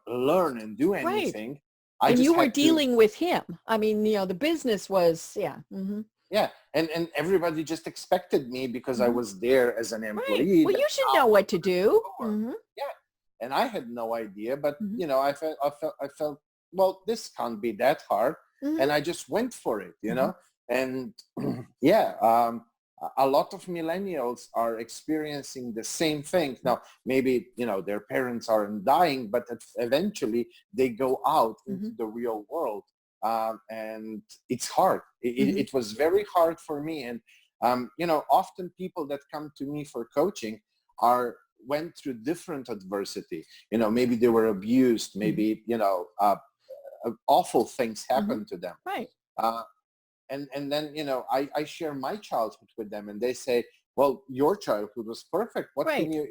learn and do anything. And you were dealing with him. I mean, the business was, yeah. Yeah, and everybody just expected me because I was there as an employee. Right. Well, you should know what to do. Yeah, and I had no idea, but I felt, well, this can't be that hard, and I just went for it, and a lot of millennials are experiencing the same thing. Now, maybe, their parents aren't dying, but eventually they go out into the real world. And it's hard. It was very hard for me. And, often people that come to me for coaching went through different adversity. Maybe they were abused, maybe, awful things happened to them. Right. And then, I share my childhood with them, and they say, well, your childhood was perfect. What can you,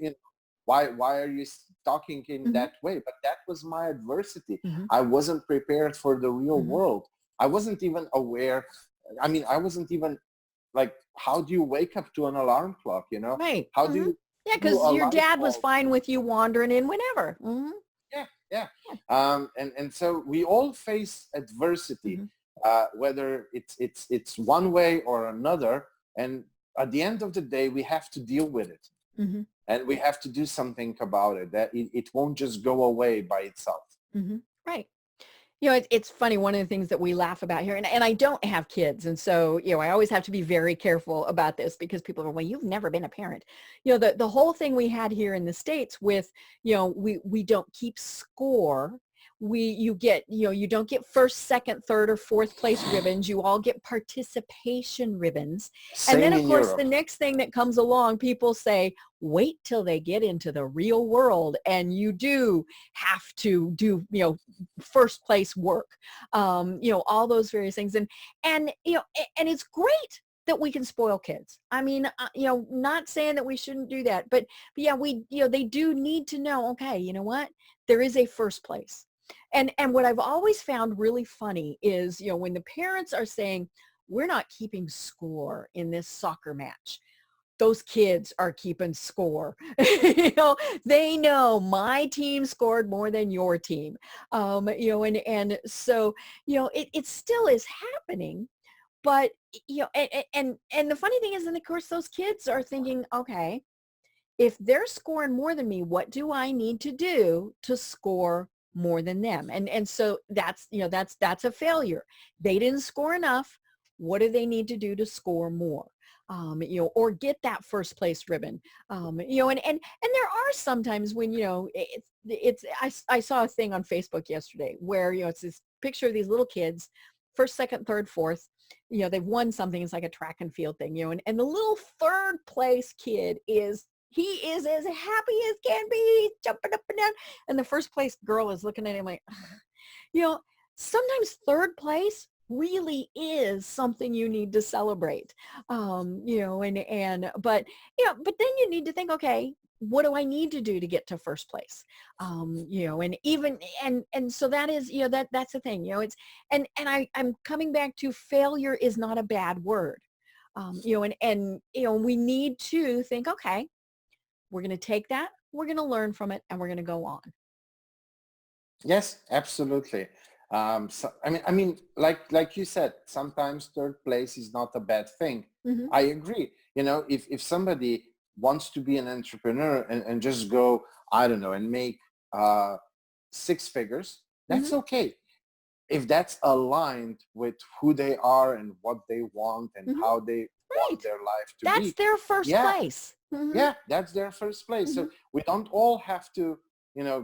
why are you talking in that way? But that was my adversity. I wasn't prepared for the real world. I wasn't even aware. I mean, I wasn't even like, how do you wake up to an alarm clock, Right. How do you? Yeah, because your dad was fine with you wandering in whenever. Yeah. And so we all face adversity, whether it's one way or another. And at the end of the day, we have to deal with it. And we have to do something about it. That it won't just go away by itself. Right. It's funny. One of the things that we laugh about here, and I don't have kids. And so, I always have to be very careful about this, because people are, well, you've never been a parent. The whole thing we had here in the States with, we don't keep score. You don't get first, second, third, or fourth place ribbons. You all get participation ribbons. Same and then, of in course, Europe. the next thing that comes along, people say, wait till they get into the real world, and you do have to do, first place work, all those various things. And it's great that we can spoil kids. I mean, not saying that we shouldn't do that, but yeah, they do need to know, okay, you know what? There is a first place. And what I've always found really funny is, when the parents are saying, we're not keeping score in this soccer match. those kids are keeping score. They know my team scored more than your team. And so, it still is happening. But, and the funny thing is, and of course, those kids are thinking, okay, if they're scoring more than me, what do I need to do to score more than them? And so that's a failure. They didn't score enough. What do they need to do to score more? Or get that first place ribbon. And there are sometimes when, I saw a thing on Facebook yesterday where, it's this picture of these little kids, first, second, third, fourth, they've won something. It's like a track and field thing, and the little third place kid he is as happy as can be. He's jumping up and down. And the first place girl is looking at him like, sometimes third place really is something you need to celebrate. But then you need to think, okay, what do I need to do to get to first place? And even, and so that is, that's the thing, I'm coming back to failure is not a bad word. We need to think, okay, we're going to take that, we're going to learn from it, and we're going to go on. Yes, absolutely. So, I mean, like you said, sometimes third place is not a bad thing. Mm-hmm. I agree. If somebody wants to be an entrepreneur and just go, I don't know, and make 6 figures, that's Mm-hmm. okay. If that's aligned with who they are and what they want and Mm-hmm. how they want Right. their life to That's be. their first place. Mm-hmm. Yeah, that's their first place. Mm-hmm. So we don't all have to,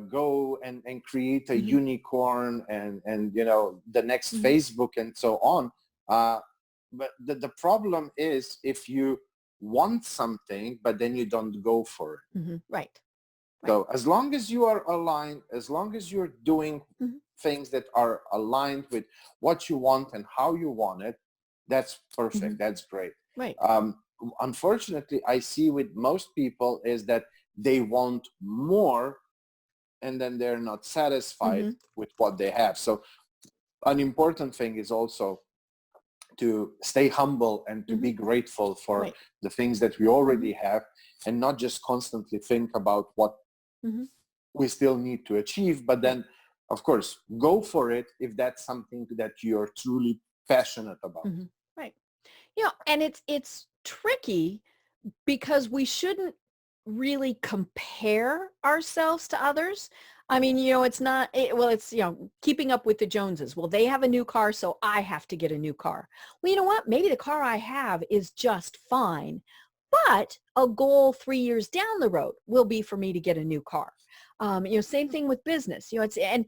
go and create a Mm-hmm. unicorn and the next Mm-hmm. Facebook and so on. But the problem is if you want something, but then you don't go for it. Mm-hmm. Right. So as long as you are aligned, as long as you're doing Mm-hmm. things that are aligned with what you want and how you want it, that's perfect. Mm-hmm. That's great. Right. Unfortunately, I see with most people is that they want more and then they're not satisfied Mm-hmm. with what they have. So an important thing is also to stay humble and to Mm-hmm. be grateful for Right. the things that we already Mm-hmm. have and not just constantly think about what Mm-hmm. we still need to achieve, but then of course go for it if that's something that you're truly passionate about. Mm-hmm. Right. And it's tricky because we shouldn't really compare ourselves to others. I mean, it's not, it's, keeping up with the Joneses. Well, they have a new car, so I have to get a new car. Well, you know what? Maybe the car I have is just fine, but a goal 3 years down the road will be for me to get a new car. Same thing with business, it's, and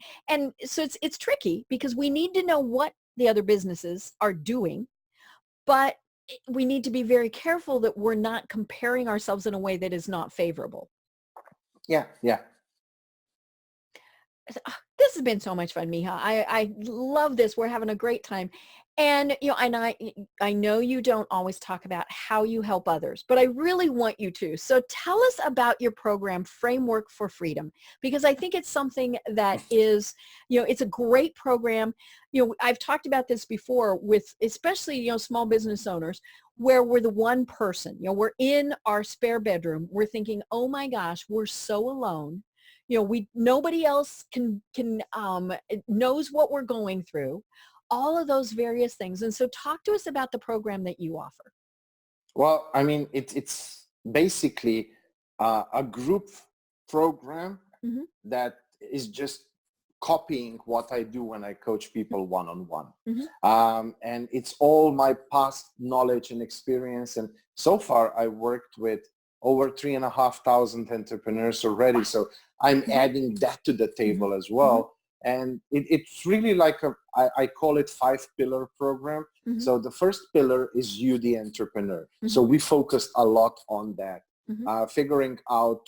so it's tricky because we need to know what the other businesses are doing, but we need to be very careful that we're not comparing ourselves in a way that is not favorable. Yeah. This has been so much fun, Miha. I love this. We're having a great time. And, and I know you don't always talk about how you help others, but I really want you to. So tell us about your program, Framework for Freedom, because I think it's something that is, it's a great program. I've talked about this before with especially, small business owners where we're the one person, we're in our spare bedroom. We're thinking, oh my gosh, we're so alone. Nobody else can knows what we're going through, all of those various things. And so talk to us about the program that you offer. Well, I mean, it's basically a group program Mm-hmm. that is just copying what I do when I coach people one-on-one. Mm-hmm. And it's all my past knowledge and experience. And so far, I worked with over 3,500 entrepreneurs already. Wow. So I'm Mm-hmm. adding that to the table as well. And it's really like I call it 5-pillar program. Mm-hmm. So the first pillar is you, the entrepreneur. Mm-hmm. So we focused a lot on that, mm-hmm. Figuring out,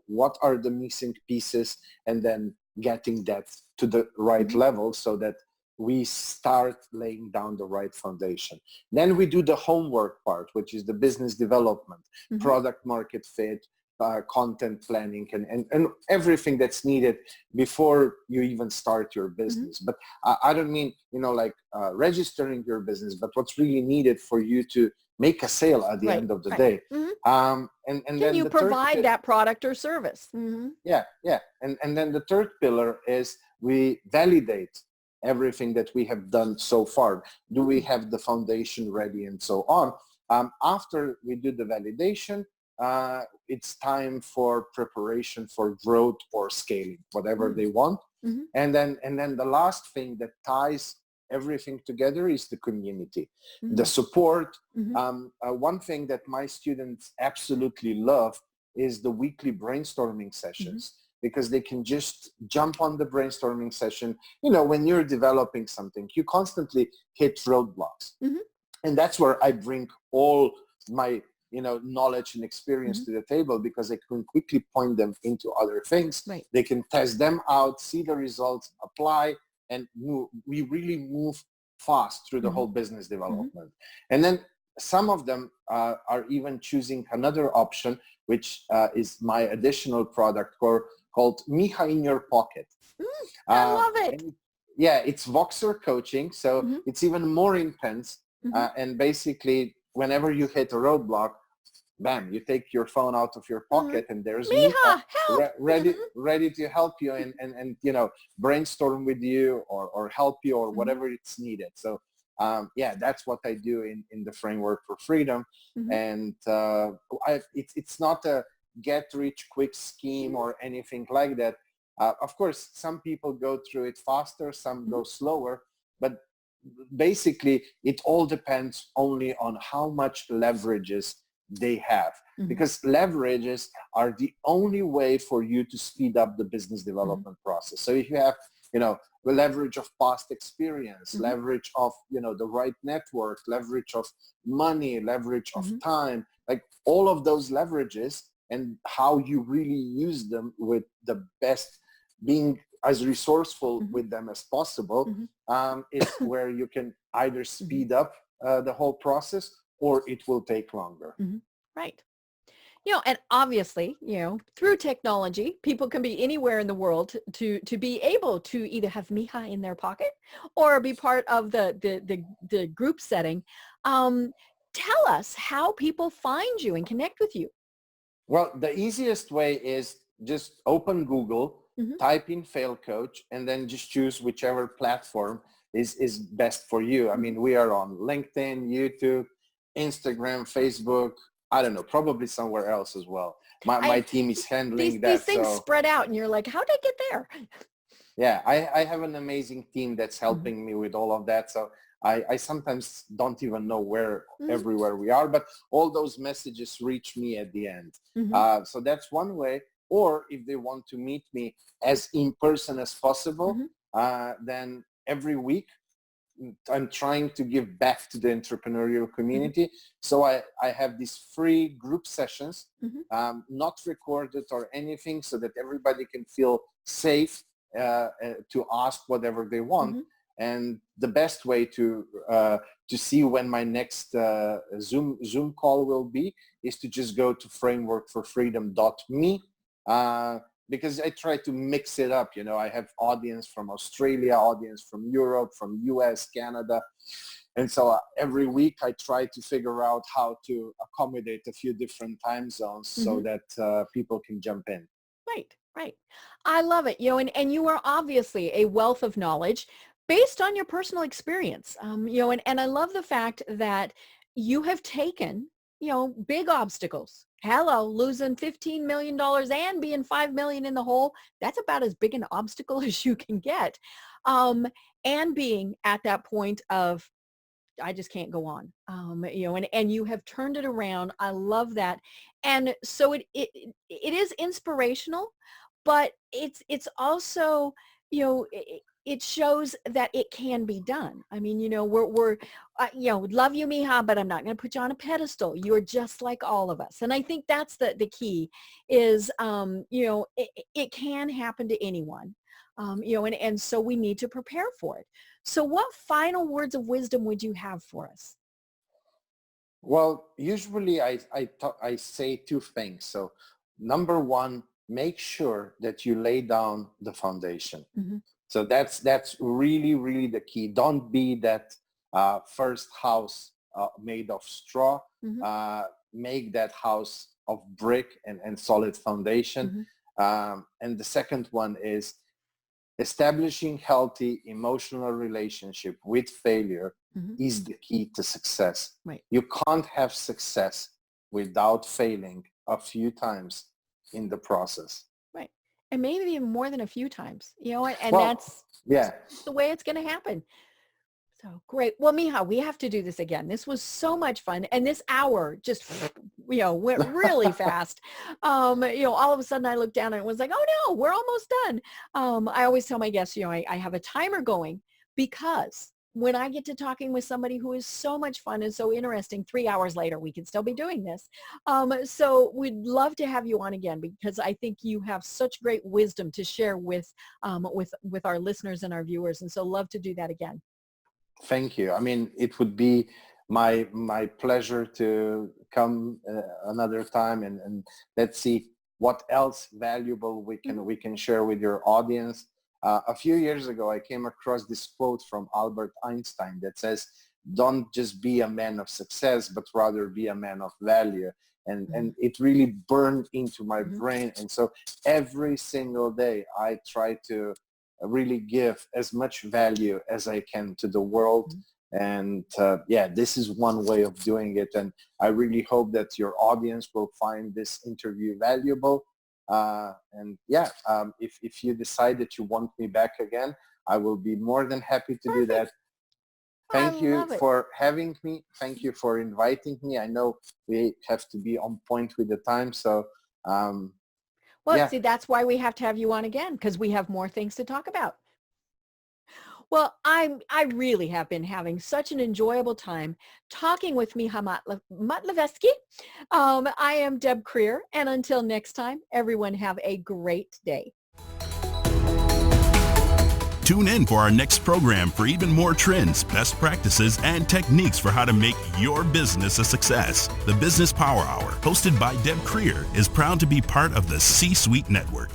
what are the missing pieces and then getting that to the right Mm-hmm. level so that we start laying down the right foundation. Then we do the homework part, which is the business development, mm-hmm. product market fit, content planning and everything that's needed before you even start your business. But I don't mean, like registering your business, but what's really needed for you to make a sale at the end of the day. And Can then you the provide that product or service? Yeah. And then the third pillar is we validate everything that we have done so far. Do we have the foundation ready and so on? After we do the validation, it's time for preparation for growth or scaling, whatever they want. And then the last thing that ties everything together is the community, the support. One thing that my students absolutely love is the weekly brainstorming sessions, because they can just jump on the brainstorming session. When you're developing something, you constantly hit roadblocks. And that's where I bring all my knowledge and experience to the table, because I can quickly point them into other things. They can test them out, see the results, apply, and move. We really move fast through the whole business development. And then some of them are even choosing another option, which is my additional product called Miha in your pocket. I love it. It's Voxer coaching, so it's even more intense. And basically, whenever you hit a roadblock, bam, you take your phone out of your pocket and there's Miha, help! ready to help you and brainstorm with you or help you or whatever it's needed. So that's what I do in the Framework for Freedom. And it's not a get rich quick scheme or anything like that. Of course, some people go through it faster, some go slower, but basically it all depends only on how much leverages they have, because leverages are the only way for you to speed up the business development process. So if you have, the leverage of past experience, leverage of, the right network, leverage of money, leverage of time, like all of those leverages, and how you really use them with the best, being as resourceful with them as possible, is where you can either speed up the whole process, or it will take longer. Right. And obviously, through technology, people can be anywhere in the world to be able to either have Miha in their pocket or be part of the group setting. Tell us how people find you and connect with you. Well, the easiest way is just open Google, type in Fail Coach, and then just choose whichever platform is best for you. I mean, we are on LinkedIn, YouTube, Instagram, Facebook, I don't know, probably somewhere else as well. My team is handling that. These things spread out and you're like, how did I get there? Yeah, I have an amazing team that's helping me with all of that. So I sometimes don't even know where everywhere we are, but all those messages reach me at the end. So that's one way. Or if they want to meet me as in person as possible, then every week I'm trying to give back to the entrepreneurial community. So I have these free group sessions, not recorded or anything, so that everybody can feel safe to ask whatever they want. And the best way to see when my next Zoom call will be is to just go to frameworkforfreedom.me, because I try to mix it up. I have audience from Australia, audience from Europe, from US, Canada. And so every week I try to figure out how to accommodate a few different time zones so that people can jump in. Right. I love it. And you are obviously a wealth of knowledge based on your personal experience. And I love the fact that you have taken, big obstacles. Hello, losing $15 million and being $5 million in the hole. That's about as big an obstacle as you can get. And being at that point of, I just can't go on, and you have turned it around. I love that. And so it is inspirational, but it's also, it shows that it can be done. I mean, we're love you, Miha, but I'm not going to put you on a pedestal. You're just like all of us. And I think that's the key is, it can happen to anyone, and so we need to prepare for it. So what final words of wisdom would you have for us? Well, usually I say two things. So number one, make sure that you lay down the foundation. Mm-hmm. So that's really, really the key. Don't be that first house made of straw. Mm-hmm. Make that house of brick and solid foundation. Mm-hmm. And the second one is establishing healthy emotional relationship with failure Mm-hmm. is the key to success. Right. You can't have success without failing a few times in the process. Right. And maybe even more than a few times, and Well, that's yeah. the way it's going to happen. So great. Well, Miha, we have to do this again. This was so much fun. And this hour just, went really fast. All of a sudden I looked down and it was like, oh no, we're almost done. I always tell my guests, I have a timer going because when I get to talking with somebody who is so much fun and so interesting, 3 hours later, we can still be doing this. So we'd love to have you on again because I think you have such great wisdom to share with our listeners and our viewers. And so love to do that again. Thank you. I mean, it would be my pleasure to come another time and let's see what else valuable we can share with your audience. A few years ago, I came across this quote from Albert Einstein that says, "Don't just be a man of success, but rather be a man of value." And it really burned into my brain. And so every single day, I try to really give as much value as I can to the world. And this is one way of doing it. And I really hope that your audience will find this interview valuable. If you decide that you want me back again, I will be more than happy to do that. Thank you for having me. Thank you for inviting me. I know we have to be on point with the time. So see, that's why we have to have you on again, because we have more things to talk about. Well, I really have been having such an enjoyable time talking with Miha Matlievski. I am Deb Creer, and until next time, everyone have a great day. Tune in for our next program for even more trends, best practices, and techniques for how to make your business a success. The Business Power Hour, hosted by Deb Creer, is proud to be part of the C-Suite Network.